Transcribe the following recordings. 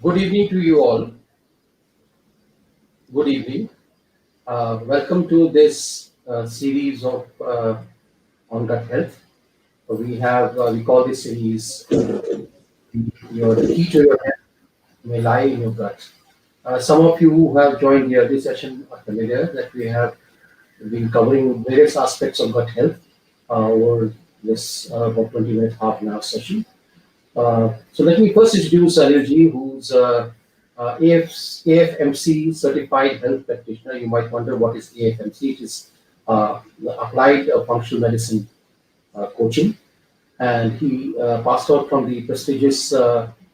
Good evening to you all. Good evening. Welcome to this series of on gut health. We call this series the key to your health may lie in your gut. Some of you who have joined the early session are familiar that we have been covering various aspects of gut health over this about 20-minute half an hour session. So let me first introduce Allergy, who's AFMC certified health practitioner. You might wonder what is AFMC. It is the Applied Functional Medicine coaching, and he passed out from the prestigious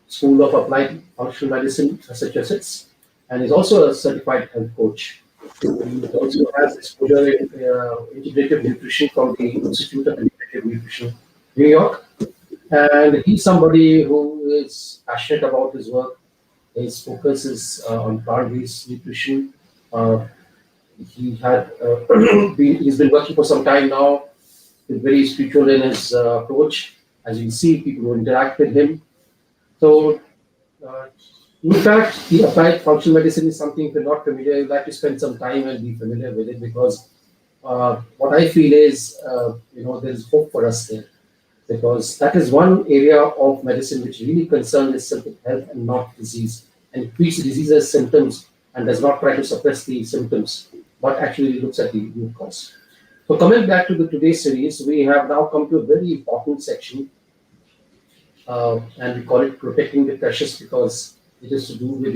School of Applied Functional Medicine, Massachusetts, and is also a certified health coach. He also has exposure in integrative nutrition from the Institute of Integrative Nutrition, New York. And he's somebody who is passionate about his work. His focus is on plant-based nutrition. Uh, he's been working for some time now. He's very spiritual in his approach. As you see, people who interact with him. So, uh, in fact, the applied functional medicine is something if you're not familiar, you'd like to spend some time and be familiar with it because what I feel is, there's hope for us there because that is one area of medicine which really concerns itself with health and not disease, and it treats disease as symptoms and does not try to suppress the symptoms, but actually looks at the root cause. So coming back to the today's series, we have now come to a very important section, and we call it protecting the precious because it is to do with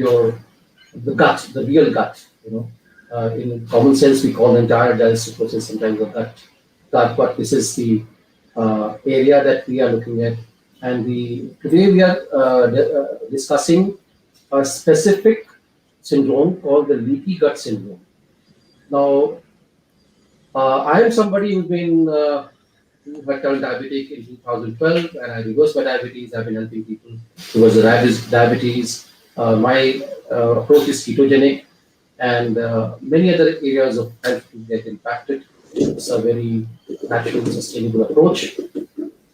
the gut, the real gut. In common sense, we call the entire digestive process sometimes the gut, but this is the area that we are looking at. And today we are discussing a specific syndrome called the leaky gut syndrome. Now, I am somebody who had turned diabetic in 2012, and I reversed my diabetes. I've been helping people towards the diabetes. My approach is ketogenic, and many other areas of health get impacted. It's a very natural, sustainable approach.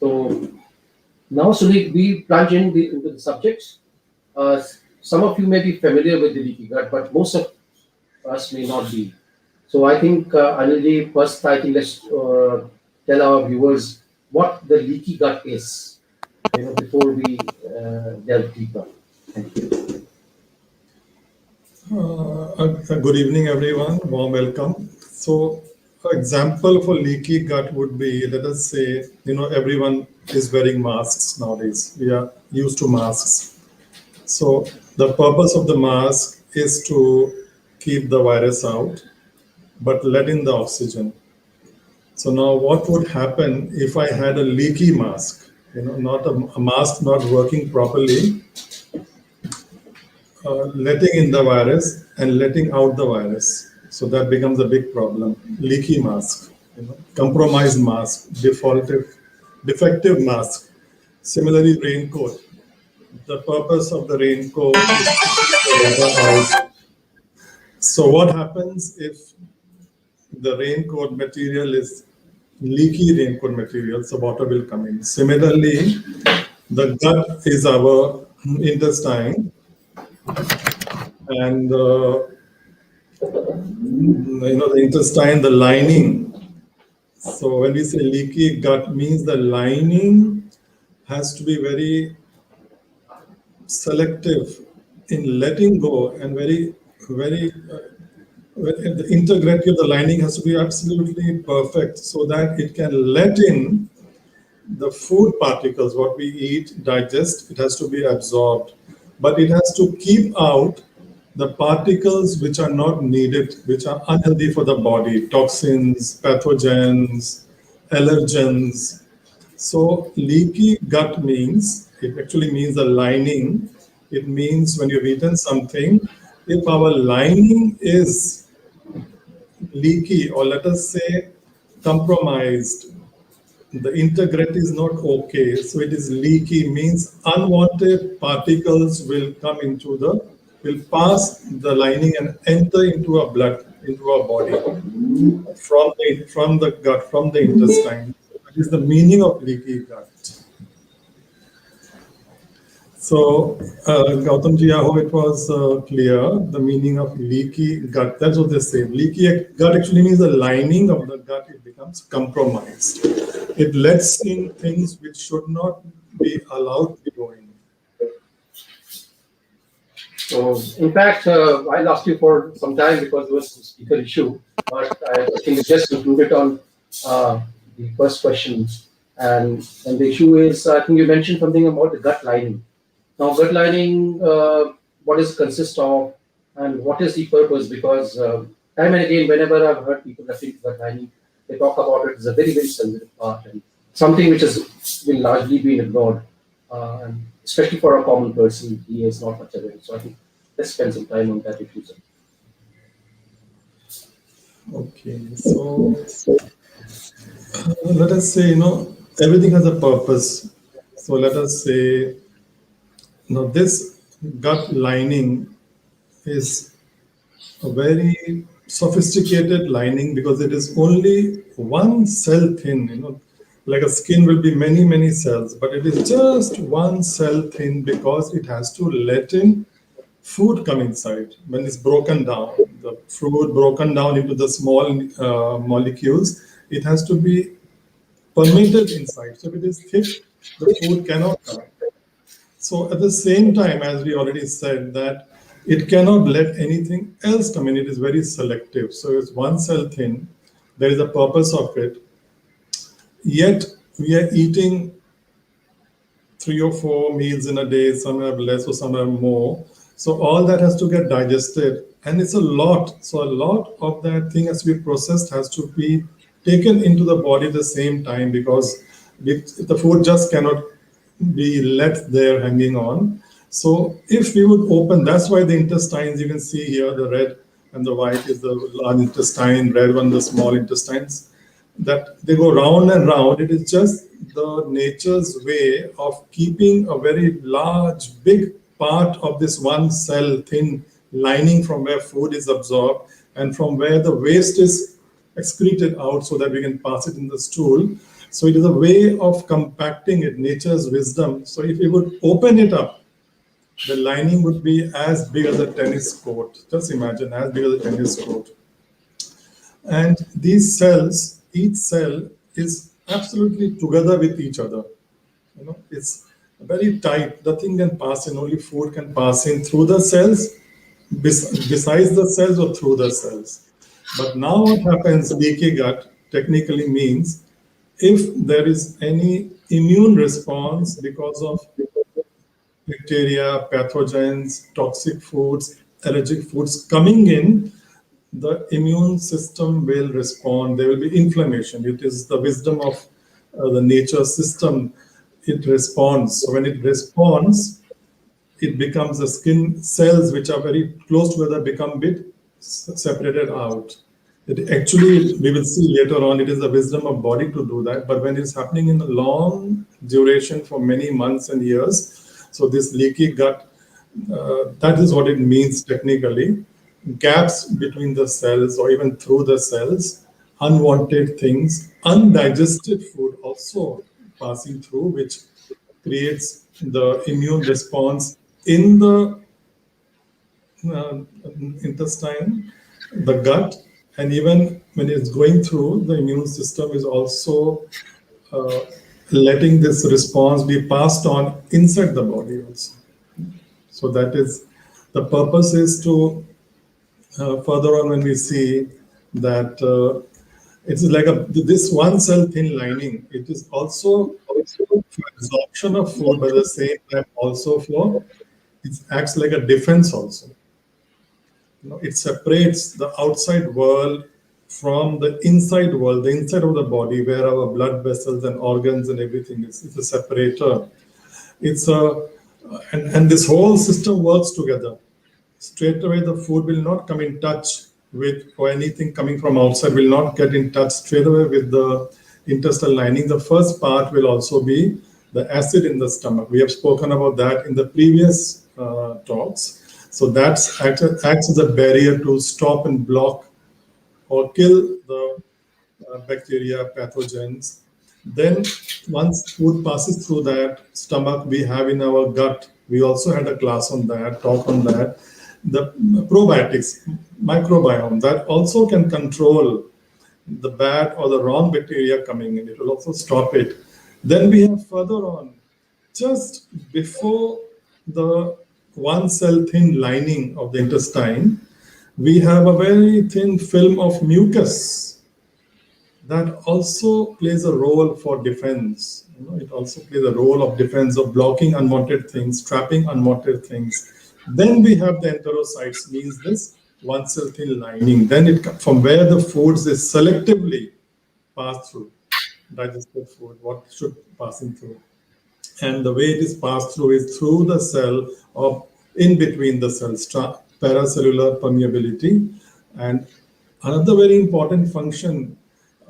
So now, Sunil, we plunge into the subject. Uh, some of you may be familiar with the leaky gut, but most of us may not be. So I think, Anilji, first, I think let's tell our viewers what the leaky gut is, before we delve deeper. Thank you. Good evening, everyone. Warm welcome. So, an example for leaky gut would be, let us say, everyone is wearing masks nowadays. We are used to masks. So, the purpose of the mask is to keep the virus out, but let in the oxygen. So now what would happen if I had a leaky mask, not a mask not working properly, letting in the virus and letting out the virus. So that becomes a big problem. Leaky mask, compromised mask, defective mask. Similarly, raincoat. The purpose of the raincoat is to keep the water out. So what happens if the raincoat material is leaky raincoat material? So water will come in. Similarly, the gut is our intestine, and the intestine, the lining. So when we say leaky gut, means the lining has to be very selective in letting go and very the integrity of the lining has to be absolutely perfect so that it can let in the food particles, what we eat, digest, it has to be absorbed. But it has to keep out the particles which are not needed, which are unhealthy for the body, toxins, pathogens, allergens. So leaky gut means, it actually means the lining. It means when you've eaten something, if our lining is leaky, or let us say compromised, the integrity is not okay, so it is leaky, means unwanted particles will pass the lining and enter into our blood, into our body, from the gut, from the intestine. That is the meaning of leaky gut. So, Gautamji, I hope it was clear the meaning of leaky gut. That's what they say. Leaky gut actually means the lining of the gut, it becomes compromised. It lets in things which should not be allowed to go in. So, in fact, I lost you for some time because there was a speaker issue, but I think we just concluded on the first question. And the issue is, I think you mentioned something about the gut lining. Now, gut lining, what does it consist of, and what is the purpose? Because time and again, whenever I've heard people referring to gut lining, they talk about it as a very, very sensitive part and something which has been largely been ignored. And especially for a common person, he is not much aware. So I think let's spend some time on that issue. Sir. Okay, so let us say, everything has a purpose. So let us say, this gut lining is a very sophisticated lining because it is only one cell thin, like a skin will be many, many cells, but it is just one cell thin because it has to let in food come inside. When it's broken down, the food broken down into the small molecules, it has to be permeated inside. So if it is thick, the food cannot come. So at the same time, as we already said, that it cannot let anything else come in. It is very selective. So it's one cell thin. There is a purpose of it. Yet we are eating 3 or 4 meals in a day. Some have less or some have more. So all that has to get digested, and it's a lot. So a lot of that thing has to be processed, has to be taken into the body at the same time because the food just cannot be left there hanging on. So if we would open, that's why the intestines, you can see here, the red and the white is the large intestine, red one, the small intestines, that they go round and round. It is just the nature's way of keeping a very large, big part of this one cell thin lining from where food is absorbed and from where the waste is excreted out so that we can pass it in the stool. So it is a way of compacting it, nature's wisdom. So if we would open it up, the lining would be as big as a tennis court. Just imagine, as big as a tennis court. And these cells, each cell is absolutely together with each other. It's very tight. Nothing can pass in, only food can pass in through the cells, besides the cells or through the cells. But now what happens, leaky gut technically means if there is any immune response because of bacteria, pathogens, toxic foods, allergic foods coming in, the immune system will respond. There will be inflammation. It is the wisdom of the nature system. It responds. So when it responds, it becomes the skin cells which are very close together become bit separated out. It actually, we will see later on, it is the wisdom of body to do that. But when it's happening in a long duration for many months and years, so this leaky gut, that is what it means technically. Gaps between the cells or even through the cells, unwanted things, undigested food also passing through, which creates the immune response in the uh, intestine, the gut, and even when it's going through, the immune system is also uh, letting this response be passed on inside the body also. So that is the purpose is to further on when we see that it's like this one cell thin lining. It is also for absorption of food, but at the same time also for it acts like a defense also. It separates the outside world from the inside world, the inside of the body where our blood vessels and organs and everything is. It's a separator. It's a and this whole system works together. Straight away the food will not come in touch with, or anything coming from outside will not get in touch straight away with the intestinal lining. The first part will also be the acid in the stomach. We have spoken about that in the previous talks. So that acts as a barrier to stop and block or kill the bacteria, pathogens. Then once food passes through that stomach, we have in our gut We also had a class on that, talk on that. The probiotics, microbiome, that also can control the bad or the wrong bacteria coming in. It will also stop it. Then we have further on, just before the one cell thin lining of the intestine, we have a very thin film of mucus that also plays a role for defense. It also plays a role of defense, of blocking unwanted things, trapping unwanted things. Then we have the enterocytes, means this one cell thin lining. Then it from where the foods is selectively passed through, digested food, what should passing through. And the way it is passed through is through the cell or in between the cells, paracellular permeability. And another very important function,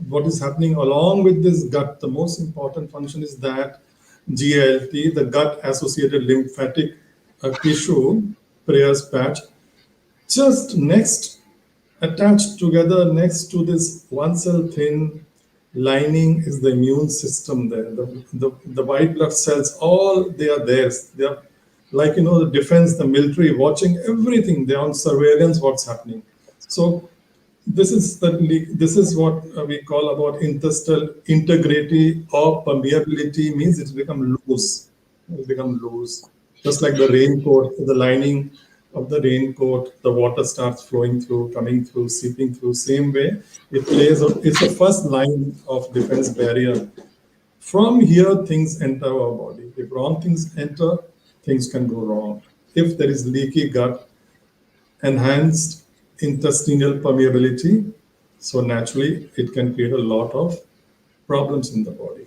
what is happening along with this gut, the most important function is that GALT, the gut associated lymphatic tissue, Preyer's patch, just next, attached together next to this one cell thin lining is the immune system there. The white blood cells, all they are there. They are like, the defense, the military, watching everything. They're on surveillance, what's happening. So this is what we call about intestinal integrity or permeability, means it's become loose. It's become loose. Just like the raincoat, the lining of the raincoat, the water starts flowing through, coming through, seeping through. Same way, it's the first line of defense barrier. From here, things enter our body. If wrong things enter, things can go wrong. If there is leaky gut, enhanced intestinal permeability, so naturally it can create a lot of problems in the body.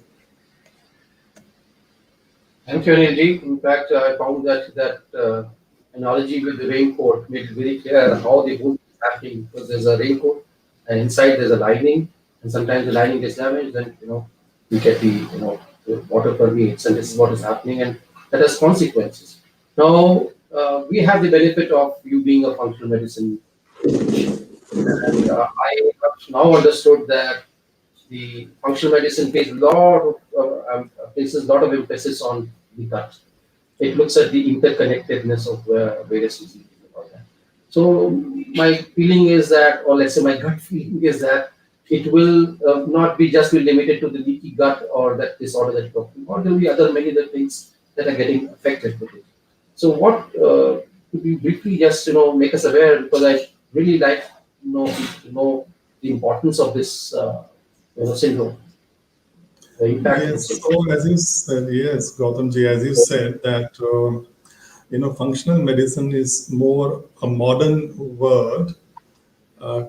Thank you, Anilji. In fact, I found that analogy with the raincoat made it very clear how the wound is happening, because there's a raincoat and inside there's a lining, and sometimes the lining gets damaged, then you get the water permeates, and this is what is happening, and that has consequences. Now we have the benefit of you being a functional medicine physician, and I have now understood that the functional medicine places a lot of emphasis on the gut. It looks at the interconnectedness of various diseases about that. So my feeling is that, or let's say my gut feeling is that it will not be limited to the leaky gut or that disorder that you're talking about. There will be many other things that are getting affected with it. So what could you briefly just make us aware, because I really like to know the importance of this syndrome, the impact of the Yes, syndrome. so as you said, yes, Gautamji, as you said that functional medicine is more a modern word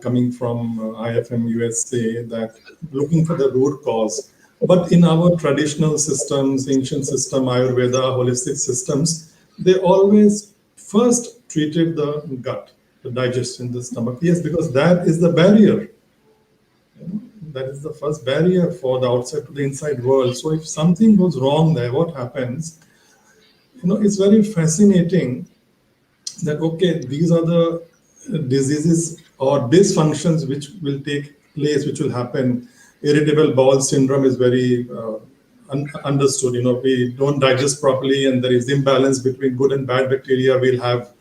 coming from IFM USA, that looking for the root cause. But in our traditional systems, ancient system, Ayurveda, holistic systems, they always first treated the gut, the digestion, the stomach. Yes, because that is the barrier. That is the first barrier for the outside to the inside world. So if something goes wrong there, what happens? It's very fascinating that, okay, these are the diseases or dysfunctions which will take place, which will happen. Irritable bowel syndrome is very understood. We don't digest properly and there is imbalance between good and bad bacteria. We'll have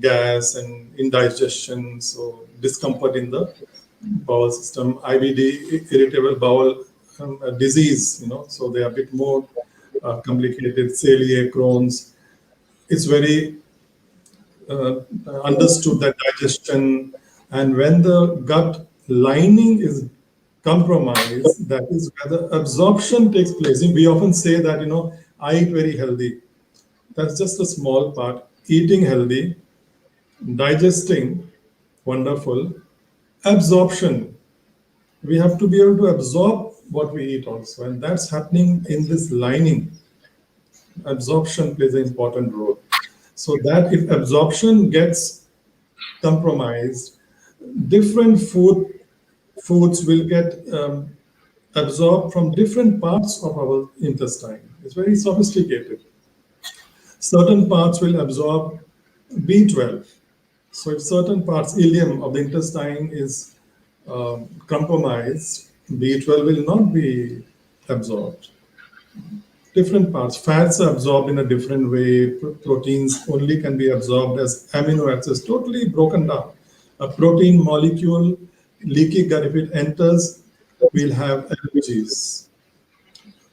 gas and indigestion, so discomfort in the bowel system. IBD, irritable bowel disease, so they are a bit more complicated. Celiac, Crohn's. It's very understood that digestion, and when the gut lining is compromised, that is where the absorption takes place. We often say that, I eat very healthy. That's just a small part. Eating healthy, digesting, wonderful. Absorption, we have to be able to absorb what we eat also, and that's happening in this lining. Absorption plays an important role. So that if absorption gets compromised, different foods will get absorbed from different parts of our intestine. It's very sophisticated. Certain parts will absorb B12. So if certain parts, ileum of the intestine is compromised, B12 will not be absorbed. different parts. Fats are absorbed in a different way. Proteins only can be absorbed as amino acids, totally broken down. A protein molecule, leaky gut, if it enters, we'll have allergies.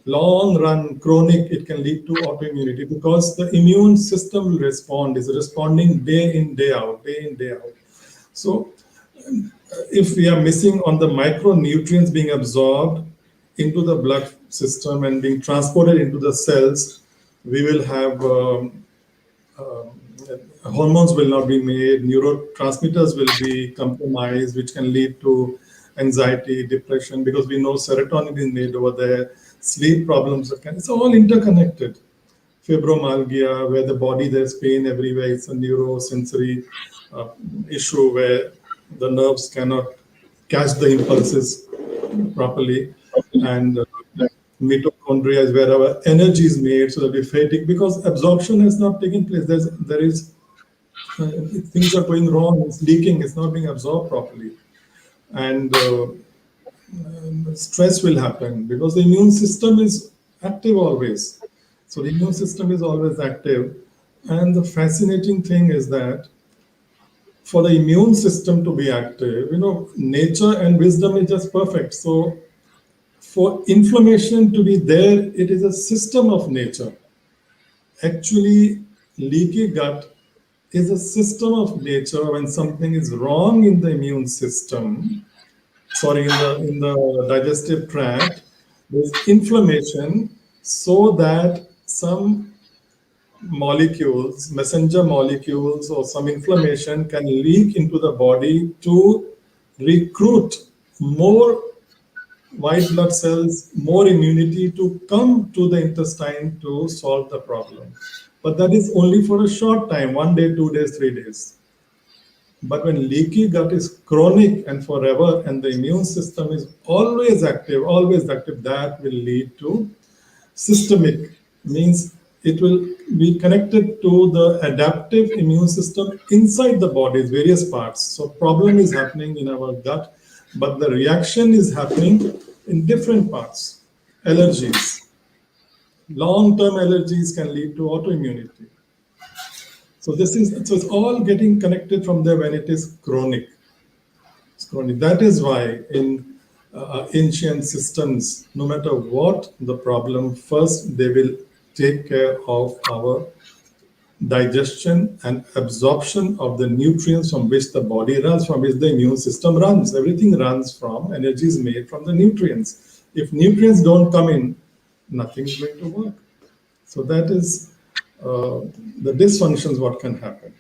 Long run, chronic, it can lead to autoimmunity because the immune system will respond, is responding day in, day out, day in, day out. So if we are missing on the micronutrients being absorbed into the blood system and being transported into the cells, we will have hormones will not be made, neurotransmitters will be compromised, which can lead to anxiety, depression, because we know serotonin is made over there, sleep problems, it's all interconnected. Fibromyalgia, where the body there's pain everywhere, it's a neurosensory issue where the nerves cannot catch the impulses properly, and mitochondria is where our energy is made, so that we fatigue because absorption has not taken place. There is things are going wrong. It's leaking. It's not being absorbed properly, and stress will happen because the immune system is active always. So the immune system is always active, and the fascinating thing is that for the immune system to be active, nature and wisdom is just perfect. So for inflammation to be there, it is a system of nature. Actually, leaky gut is a system of nature. When something is wrong in the immune system, in the digestive tract, there's inflammation so that some molecules, messenger molecules, or some inflammation can leak into the body to recruit more white blood cells, more immunity to come to the intestine to solve the problem. But that is only for a short time, 1 day, 2 days, 3 days. But when leaky gut is chronic and forever, and the immune system is always active, that will lead to systemic, means it will be connected to the adaptive immune system inside the body's various parts. So problem is happening in our gut, but the reaction is happening in different parts. Allergies. Long-term allergies can lead to autoimmunity. So it's all getting connected from there when it is chronic. It's chronic. That is why in ancient systems, no matter what the problem, first they will take care of our digestion and absorption of the nutrients from which the body runs, from which the immune system runs. Everything runs from, energy is made from the nutrients. If nutrients don't come in, nothing is going to work. So that is the dysfunctions what can happen.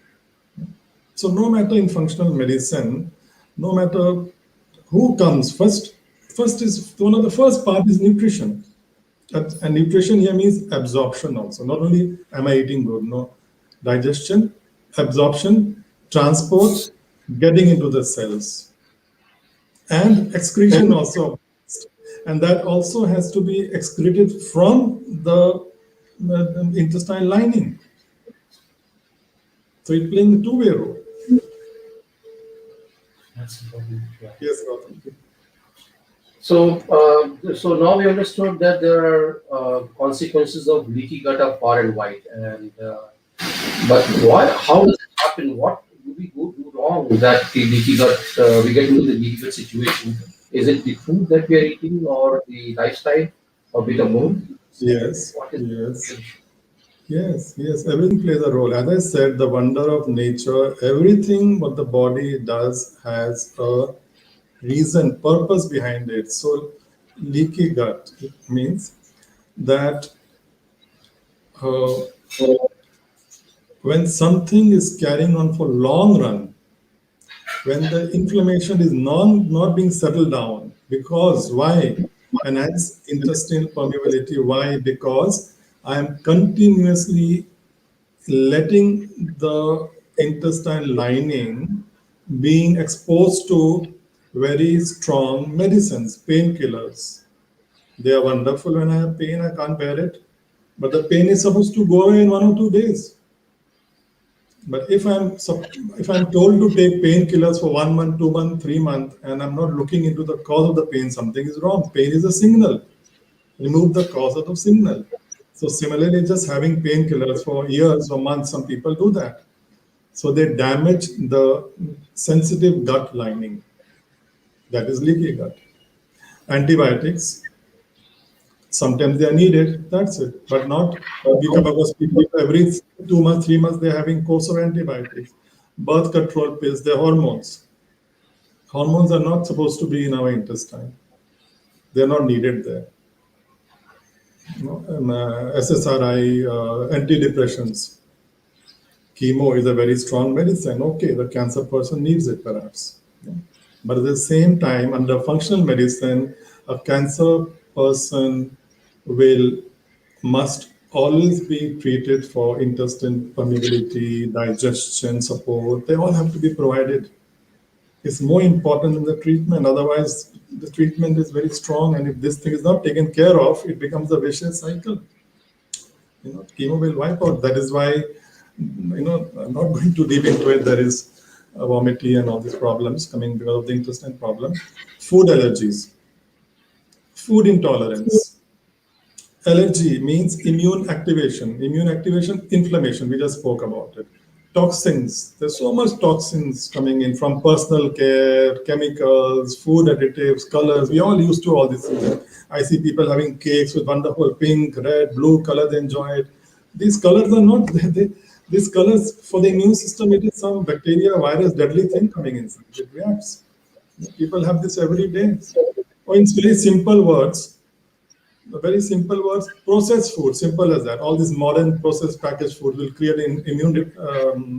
So no matter in functional medicine, no matter who comes first is one of the first part is nutrition. And nutrition here means absorption also. Not only am I eating good, no, digestion, absorption, transport, getting into the cells, and excretion also. And that also has to be excreted from the intestinal lining. So it's playing a two-way role. That's important. Yeah. Yes, Gautam. So now we understood that there are consequences of leaky gut are far and wide, and but why? How does it happen? What do we do wrong that the leaky gut we get into the leaky gut situation? Is it the food that we are eating, or the lifestyle, or bit of both? Yes, What is yes. Everything plays a role. As I said, the wonder of nature, everything what the body does has a reason, purpose behind it. So leaky gut means that uh, when something is carrying on for long run, when the inflammation is not being settled down, because why? Enhance intestinal permeability. Why? Because I am continuously letting the intestinal lining being exposed to very strong medicines, painkillers. They are wonderful. When I have pain, I can't bear it. But the pain is supposed to go away in 1 or 2 days. But if I'm told to take painkillers for 1 month, 2 months, 3 months, and I'm not looking into the cause of the pain, something is wrong. Pain is a signal. Remove the cause of the signal. So similarly, just having painkillers for years or months, some people do that. So they damage the sensitive gut lining. That is leaky gut. Antibiotics, sometimes they are needed, that's it. But not, we come across people every 2 months, 3 months, they're having course of antibiotics. Birth control pills, they're hormones. Hormones are not supposed to be in our intestine. They're not needed there. SSRI, antidepressants, chemo is a very strong medicine. Okay, the cancer person needs it perhaps. But at the same time, under functional medicine, a cancer person will must always be treated for intestine permeability, digestion support. They all have to be provided. Is more important than the treatment. Otherwise, the treatment is very strong, and if this thing is not taken care of, it becomes a vicious cycle. Chemo will wipe out. That is why, I'm not going too deep into it. There is vomiting and all these problems coming because of the intestine problem. Food allergies, food intolerance. Allergy means immune activation. Immune activation, inflammation. We just spoke about it. Toxins. There's so much toxins coming in from personal care, chemicals, food additives, colors. We all used to all these things. I see people having cakes with wonderful pink, red, blue color. They enjoy it. These colors are not. These colors for the immune system. It is some bacteria, virus, deadly thing coming inside. It reacts. People have this every day. Or in very simple words. The very simple words, processed food, simple as that. All this modern processed packaged food will create an immune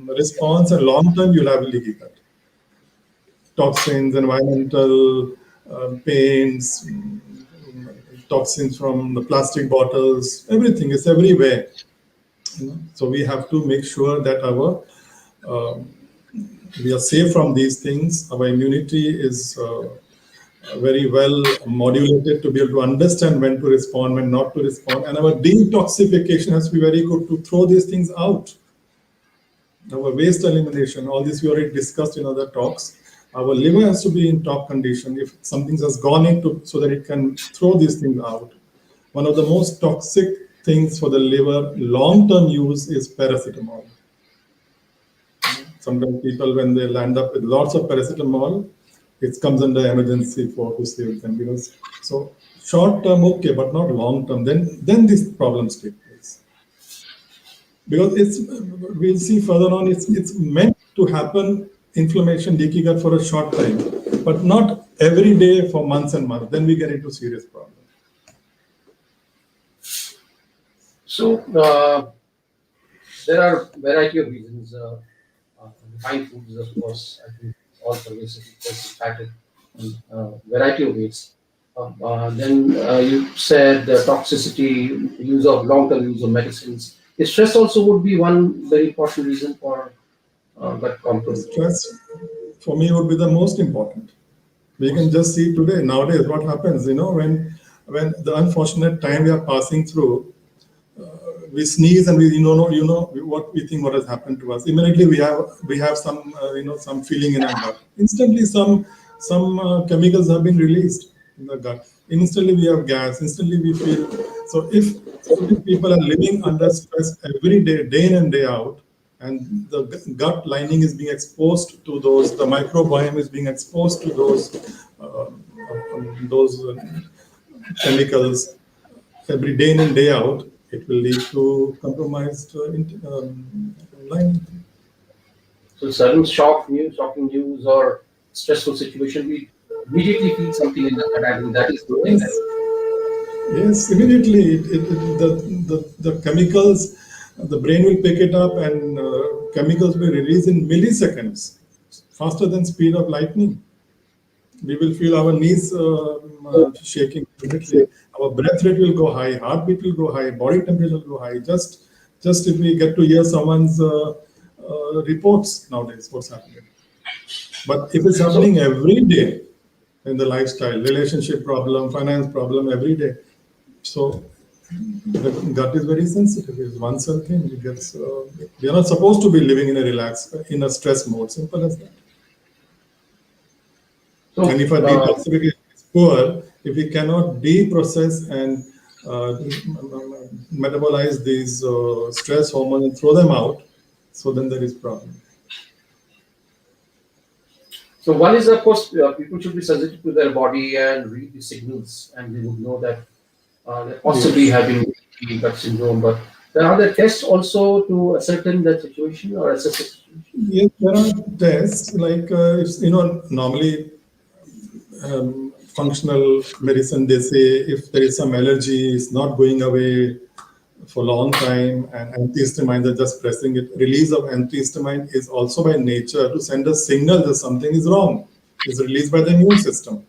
response, and long term you'll have leaky gut. Toxins, environmental paints, toxins from the plastic bottles, everything is everywhere. So we have to make sure that we are safe from these things. Our immunity is very well modulated to be able to understand when to respond, when not to respond. And our detoxification has to be very good to throw these things out. Our waste elimination, all this we already discussed in other talks. Our liver has to be in top condition if something has gone into so that it can throw these things out. One of the most toxic things for the liver, long-term use, is paracetamol. Sometimes people, when they land up with lots of paracetamol, it comes under emergency to save them. Because so short term okay, but not long term. Then these problems take place. Because we'll see further on. It's meant to happen, inflammation, leaky gut for a short time, but not every day for months and months. Then we get into serious problems. So there are variety of reasons. Refined foods, of course, I think all pervasive, because packaged in variety of ways. Then you said the toxicity, long-term use of medicines. Stress also would be one very important reason for gut compromise. Stress, for me, would be the most important. We can just see today, nowadays, what happens, when the unfortunate time we are passing through, we sneeze and we what we think what has happened to us. Immediately we have some some feeling in our gut. Instantly some chemicals have been released in the gut. Instantly we have gas. Instantly we feel. So if people are living under stress every day, day in and day out, and the gut lining is being exposed to those, the microbiome is being exposed to those chemicals every day in and day out, it will lead to compromised lining. So sudden shocking news or stressful situation, we immediately feel something in the gut. I think that is the thing. Yes, immediately the chemicals, the brain will pick it up, and chemicals will release in milliseconds, faster than speed of lightning. We will feel our knees shaking immediately. Our breath rate will go high, heartbeat will go high, body temperature will go high. Just if we get to hear someone's reports nowadays, what's happening. But if it's happening every day in the lifestyle, relationship problem, finance problem, every day, so the gut is very sensitive. It's one cell thing. It gets. We are not supposed to be living in a stress mode. Simple as that. And if our detoxification is poor, if we cannot deprocess and metabolize these stress hormones and throw them out, so then there is problem. So one is, of course, people should be sensitive to their body and read the signals, and they would know that they're possibly Yes. having leaky gut syndrome. But there are there tests also to ascertain that situation or assess the situation. Yes, there are tests like normally functional medicine, they say if there is some allergy, it's not going away for a long time, and antihistamines are just pressing it. Release of antihistamine is also by nature to send a signal that something is wrong. It's released by the immune system,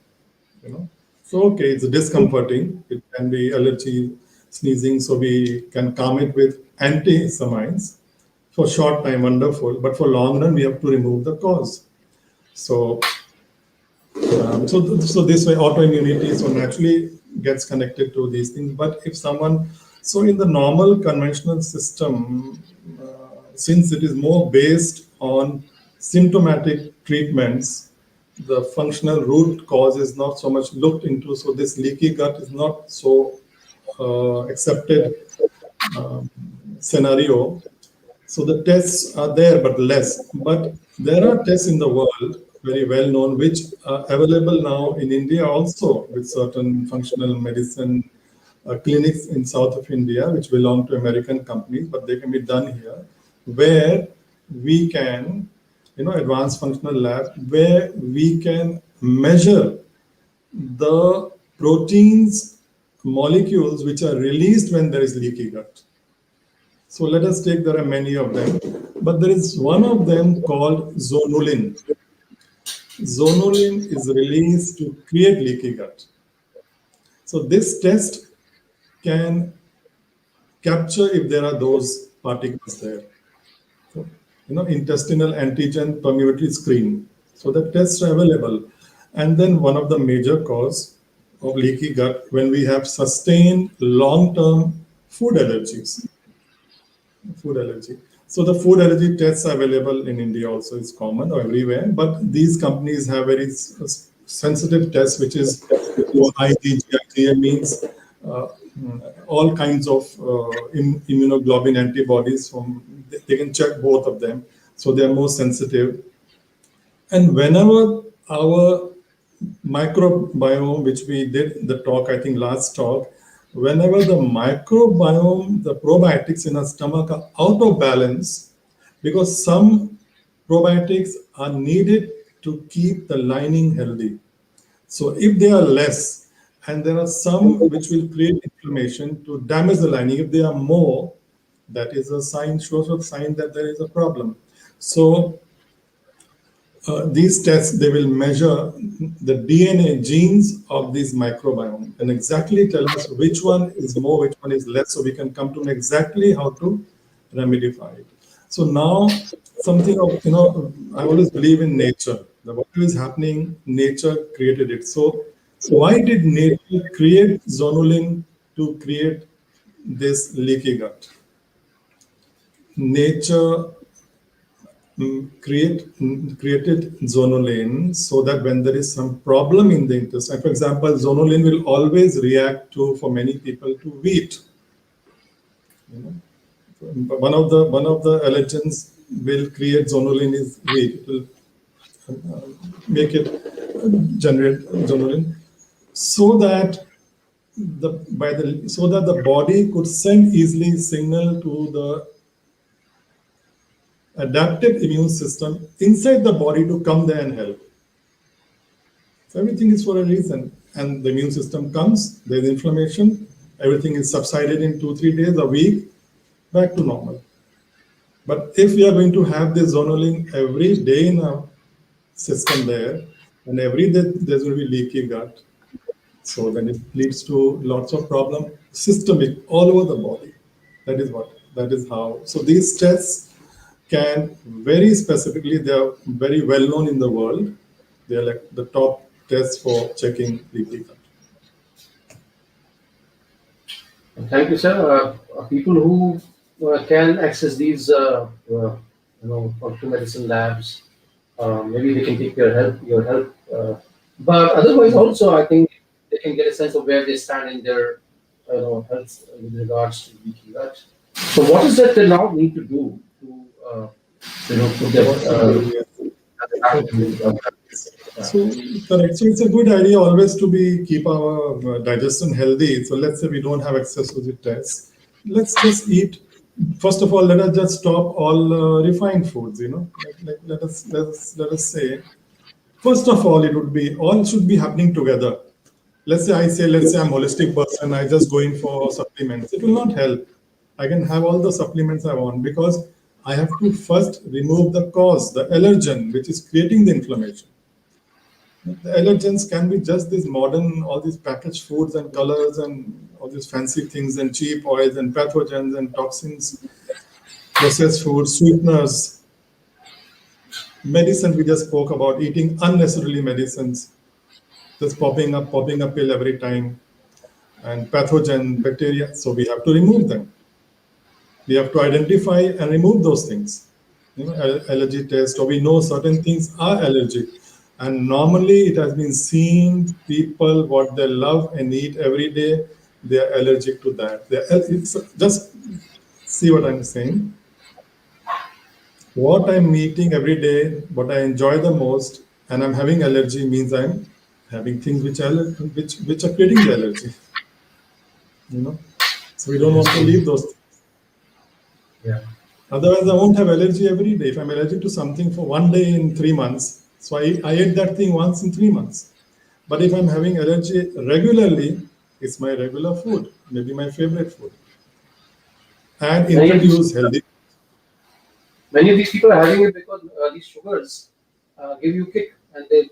you know. So okay, it's discomforting. It can be allergy, sneezing, so we can calm it with antihistamines. For short time, wonderful, but for long run, we have to remove the cause. So so this way autoimmunity so naturally gets connected to these things. But if someone, so in the normal conventional system, since it is more based on symptomatic treatments, the functional root cause is not so much looked into. So this leaky gut is not so accepted um, scenario. So the tests are there, but less. But there are tests in the world, very well known, which are available now in India also with certain functional medicine clinics in south of India, which belong to American companies, but they can be done here, where we can, advanced functional lab, where we can measure the proteins, molecules which are released when there is leaky gut. So let us take, there are many of them, but there is one of them called zonulin. Zonulin is released to create leaky gut. So this test can capture if there are those particles there. So, intestinal antigen permeability screen. So the tests are available. And then one of the major cause of leaky gut when we have sustained long-term food allergies. Food allergy. So the food allergy tests are available in India also, is common or everywhere, but these companies have very sensitive tests, which is IgG. IgA means all kinds of immunoglobulin antibodies from, they can check both of them. So they are more sensitive. And whenever our microbiome, which we did the talk, I think last talk, whenever the microbiome, the probiotics in our stomach are out of balance, because some probiotics are needed to keep the lining healthy. So if they are less, and there are some which will create inflammation to damage the lining, if they are more, that is a sign, shows a sign that there is a problem. So these tests, they will measure the DNA genes of these microbiome and exactly tell us which one is more, which one is less, so we can come to know exactly how to remedify it. So now something of, I always believe in nature. That whatever is happening, nature created it. So why did nature create zonulin to create this leaky gut? Nature created zonulin so that when there is some problem in the intestine, for example, zonulin will always react to, for many people, to wheat. One of the allergens will create zonulin is wheat. It will make it generate zonulin so that the body could send easily signal to the adaptive immune system inside the body to come there and help. So everything is for a reason. And the immune system comes, there's inflammation, everything is subsided in 2-3 days, a week, back to normal. But if we are going to have this zonulin every day in our system there, and every day there's going to be leaky gut, so then it leads to lots of problem, systemic, all over the body. That is how. So these tests can very specifically, they are very well known in the world. They are like the top tests for checking leaky gut. Thank you, sir. People who can access these, functional medicine labs, maybe they can take your help. But otherwise, also, I think they can get a sense of where they stand in their health with regards to leaky gut. So what is that they now need to do to to get What to do? Yeah. back Okay. to So correct. So it's a good idea always to be keep our digestion healthy. So let's say we don't have access to the tests. Let's just eat. First of all, let us just stop all refined foods. Like let us say. First of all, it would be all should be happening together. Let's say I'm holistic person. I just go in for supplements. It will not help. I can have all the supplements I want because I have to first remove the cause, the allergen, which is creating the inflammation. The allergens can be just these modern, all these packaged foods and colors and all these fancy things and cheap oils and pathogens and toxins, processed foods, sweeteners, medicine we just spoke about, eating unnecessarily medicines, just popping a pill every time, and pathogen, bacteria. So we have to remove them. We have to identify and remove those things. Allergy test, or we know certain things are allergic. And normally it has been seen people what they love and eat every day, they are allergic to that. Just see what I'm saying. What I'm eating every day, what I enjoy the most, and I'm having allergy means I'm having things which are creating the allergy. You know, so we don't want to interesting. leave those. Yeah. Otherwise, I won't have allergy every day. If I'm allergic to something for one day in 3 months, so I ate that thing once in 3 months. But if I'm having allergy regularly, it's my regular food, maybe my favorite food, and Many of these introduce healthy. many of these people are having it because these sugars give you kick and they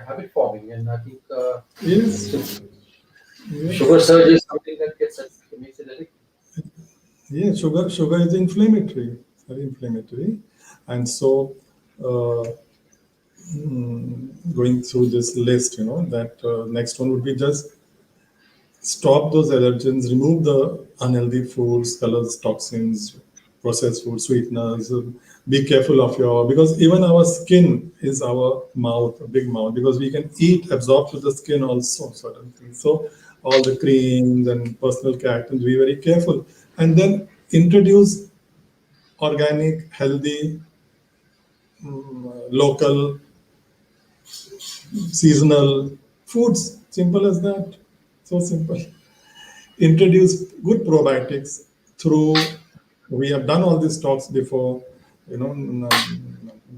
habit forming. And I think Yes, since sugar yes, surge is something that makes it addictive. yes. Sugar is inflammatory, very inflammatory, and so uh, going through this list, that next one would be just stop those allergens, remove the unhealthy foods, colors, toxins, processed food, sweeteners. Be careful of because even our skin is our mouth, a big mouth, because we can eat, absorb to the skin also certain things. So all the creams and personal care items, be very careful. And then introduce organic, healthy, local, seasonal foods. Simple as that. So simple. Introduce good probiotics through we have done all these talks before,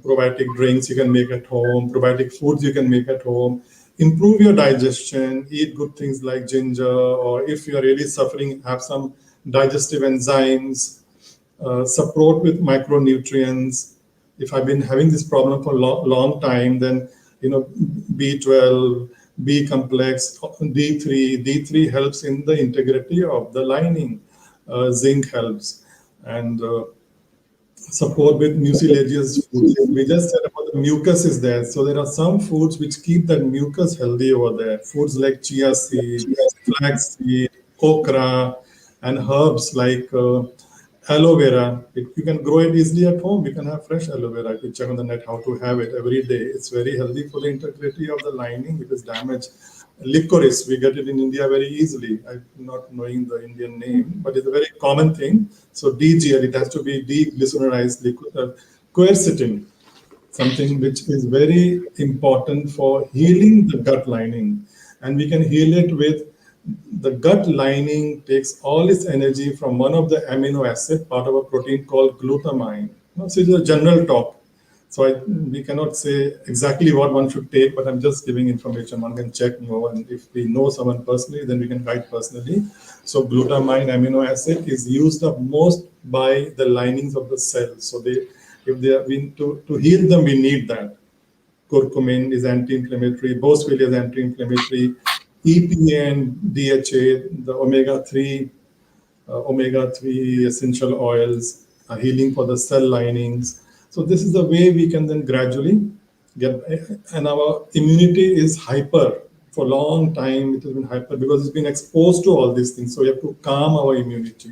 probiotic drinks you can make at home, probiotic foods you can make at home, improve your digestion, eat good things like ginger, or if you're really suffering, have some digestive enzymes, support with micronutrients. If I've been having this problem for a long time, then B12, B complex, D3. D3 helps in the integrity of the lining. Zinc helps, and support with mucilaginous foods. We just said about the mucus is there. So there are some foods which keep that mucus healthy over there. Foods like chia seed, flax seed, okra, and herbs like aloe vera. You can grow it easily at home. You can have fresh aloe vera. If you check on the net how to have it every day. It's very healthy for the integrity of the lining. It is damaged. Licorice, we get it in India very easily. I'm not knowing the Indian name, but it's a very common thing. So DGL, it has to be deglycerinized liquid, quercetin, something which is very important for healing the gut lining. And we can heal it with the gut lining takes all its energy from one of the amino acid, part of a protein called glutamine. So it's a general talk. So we cannot say exactly what one should take, but I'm just giving information. One can check more, and if we know someone personally, then we can guide personally. So glutamine amino acid is used up most by the linings of the cells. So if they are being to heal them, we need that. Curcumin is anti-inflammatory, boswellia is anti-inflammatory, EPA and DHA, the omega-3 essential oils are healing for the cell linings. So this is the way we can then gradually get, and our immunity is hyper for a long time. It has been hyper because it's been exposed to all these things. So we have to calm our immunity,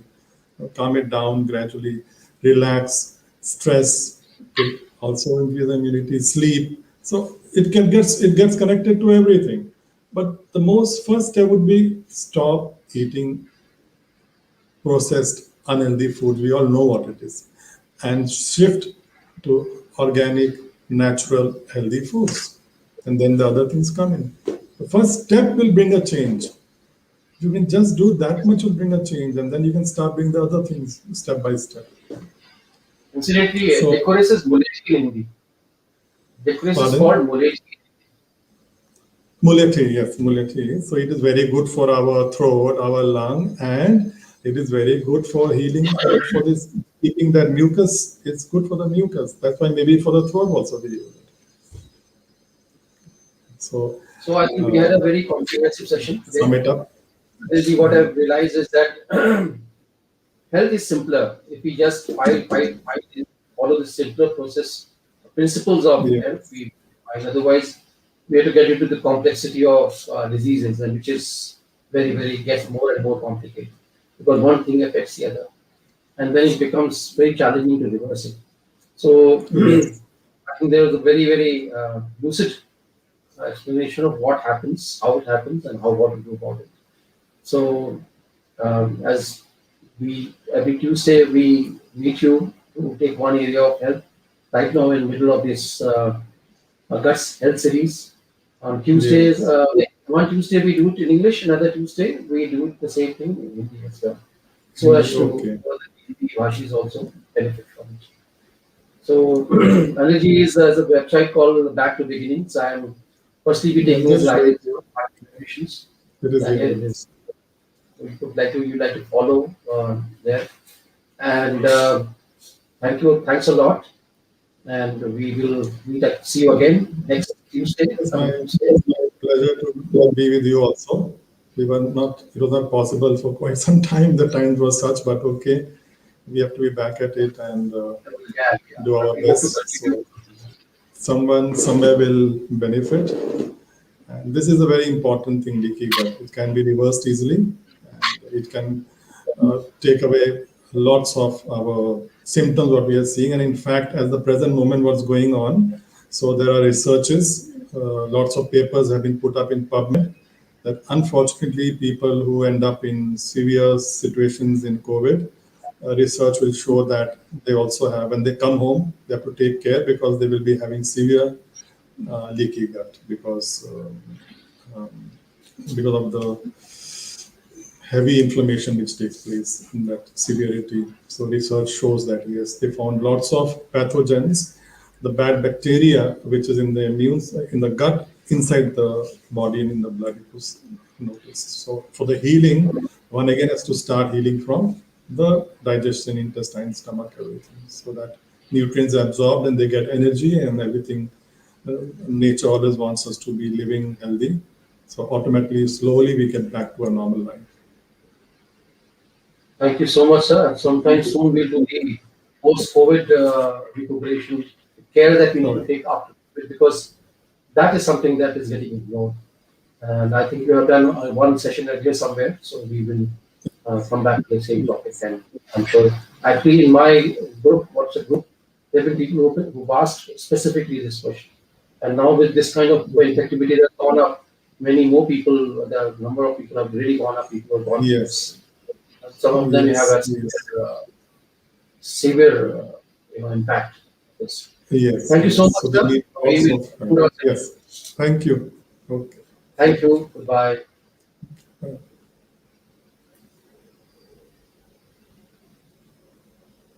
calm it down gradually, relax, stress will also increase the immunity, sleep. So it gets connected to everything. But the most first step would be stop eating processed unhealthy food. We all know what it is, and shift to organic, natural, healthy foods. And then the other things come in. The first step will bring a change. You can just do that much will bring a change, and then you can start doing the other things step by step. Incidentally, So, licorice is mulechi in Hindi. Licorice is pardon? called mulechi. Mulethi, yes, mulethi. So it is very good for our throat, our lung, and it is very good for healing, for this, keeping that mucus. It's good for the mucus. That's why maybe for the throat also we use it. So, So I think we had a very comprehensive session sum today. it up. Really, what I've realized is that health is simpler if we just follow the simpler process, principles of Yeah. health. We find otherwise we have to get into the complexity of diseases, and which is very gets more and more complicated because one thing affects the other, and then it becomes very challenging to reverse it. So Yes. I think there was a very lucid explanation of what happens, how it happens, and how what to do about it. So as we every Tuesday we meet you to take one area of health. Right now, in the middle of this Guts Health series. On Tuesdays, Yes. one Tuesday we do it in English, another Tuesday we do the same thing in Hindi as well. So as to Okay. the Bhashis also benefit from it. So Allergy is a website called Back to Beginnings. I am firstly be Yes, taking a just show slide it. in your contributions. It is And here really it good. is. You like to follow there. And thanks a lot. And we will see you again next Tuesday. It's Coming my Tuesday. pleasure to be with you also. It was not possible for quite some time. The times were such, but okay, we have to be back at it and do But our we hope to best. continue. So someone somewhere will benefit. And this is a very important thing, leaky gut. It can be reversed easily, and it can take away lots of our symptoms what we are seeing. And in fact, as the present moment what's going on, so there are researches, lots of papers have been put up in PubMed that unfortunately people who end up in severe situations in COVID, research will show that they also have, when they come home, they have to take care because they will be having severe leaky gut um, because of the heavy inflammation which takes place in that severity. So research shows that yes, they found lots of pathogens, the bad bacteria which is in the in the gut, inside the body and in the blood. It was noticed. So for the healing, one again has to start healing from the digestion, intestine, stomach, everything, so that nutrients are absorbed and they get energy and everything. Nature always wants us to be living healthy. So automatically, slowly, we get back to a normal life. Thank you so much, sir. Sometime soon we'll do the post-COVID recuperation care that we need to Okay. take after COVID because that is something that is getting ignored. And I think we have done one session earlier somewhere, so we will come back to the same topic. And I'm sure, actually, in my group, WhatsApp group, there have been people who've asked specifically this question. And now with this kind of infectivity that's gone up, many more people, the number of people have really gone up. People have gone through this. Yes. Some of them have Yes. a Yes. severe impact. Yes. Yes. Thank you so Yes. much, So they sir. need We lots will of. conclude our session. Yes. Thank you. Okay. Thank you. Goodbye.